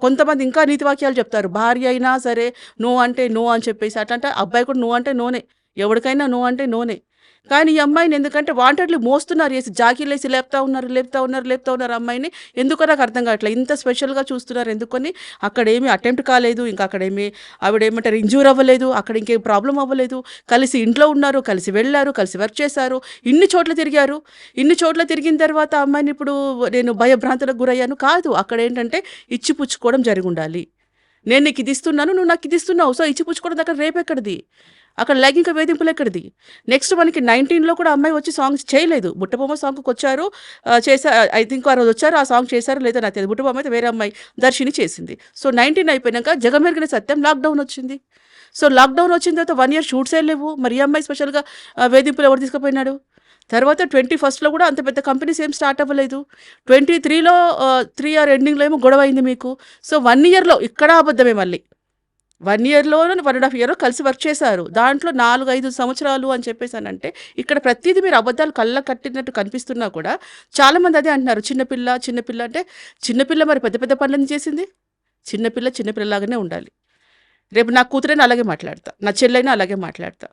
కొంతమంది ఇంకా నీతి వాక్యాలు చెప్తారు. భార్య అయినా సరే నో అంటే నో అని చెప్పేసి అట్లా అంటే అబ్బాయి కూడా నో అంటే నోనే. ఎవడికైనా నో అంటే నోనే. కానీ ఈ అమ్మాయిని ఎందుకంటే వాంటెడ్‌లీ మోస్తున్నారు ఏసి జాకీలేసి లేపుతా ఉన్నారు, లేపుతా ఉన్నారు, లేపుతా ఉన్నారు అమ్మాయిని. ఎందుకో నాకు అర్థం కావట్లే. ఇంత స్పెషల్‌గా చూస్తున్నారు ఎందుకని? అక్కడేమి అటెంప్ట్ కాలేదు. ఇంకా అక్కడేమి ఆవిడేమంటారు ఇంజ్యూర్ అవ్వలేదు. అక్కడ ఇంకేం ప్రాబ్లమ్ అవ్వలేదు. కలిసి ఇంట్లో ఉన్నారు, కలిసి వెళ్లారు, కలిసి వర్క్ చేశారు. ఇన్ని చోట్ల తిరిగారు. ఇన్ని చోట్ల తిరిగిన తర్వాత ఆ అమ్మాయిని ఇప్పుడు నేను భయభ్రాంతులకు గురయ్యాను కాదు. అక్కడేంటంటే ఇచ్చిపుచ్చుకోవడం జరిగుండాలి. నేను నీకు ఇది ఇస్తున్నాను, నువ్వు నాకు ఇది ఇస్తున్నావు. సో, ఇచ్చిపుచ్చుకోవడం దగ్గర రేపెక్కడిది? అక్కడ లైంగిక వేధింపులెక్కడిది? నెక్స్ట్ మనకి 19లో కూడా అమ్మాయి వచ్చి సాంగ్స్ చేయలేదు. బుట్టబొమ్మ సాంగ్‌కొచ్చారు. ఐ థింక్ ఆ రోజు వచ్చారు. ఆ సాంగ్ చేశారో లేదో నాకు తెలీదు. బుట్టబొమ్మ అయితే వేరే అమ్మాయి దర్శిని చేసింది. సో, 19 అయిపోయినాక జగమెరిగిన సత్యం లాక్‌డౌన్ వచ్చింది. సో, లాక్‌డౌన్ వచ్చిన తర్వాత 1 ఇయర్ షూట్సే లేవు. మరి ఈ అమ్మాయి స్పెషల్‌గా వేధింపులు ఎవరు తీసుకుపోయినాడు? తర్వాత 21లో కూడా అంత పెద్ద కంపెనీస్ ఏం స్టార్ట్ అవ్వలేదు. 23లో 3 ఇయర్ ఎండింగ్‌లో ఏమో గొడవ అయింది మీకు. సో, 1 ఇయర్‌లో ఇక్కడ అబద్ధమే మళ్ళీ. 1 ఇయర్‌లోనో 1 ½ ఇయరో కలిసి వర్క్ చేశారు. దాంట్లో 4, 5 సంవత్సరాలు అని చెప్పేసనంటే, ఇక్కడ ప్రతీది మీరు అబద్ధాలు కళ్ళకు కట్టినట్టు కనిపిస్తున్నా కూడా, చాలామంది అదే అంటున్నారు. చిన్నపిల్ల, చిన్నపిల్ల అంటే, చిన్నపిల్ల మరి పెద్ద పెద్ద పనులెందుకు చేసింది? చిన్నపిల్ల చిన్నపిల్లలాగానే ఉండాలి. రేపు నా కూతురైనా అలాగే మాట్లాడతా. నా చెల్లైనా అలాగే మాట్లాడతా.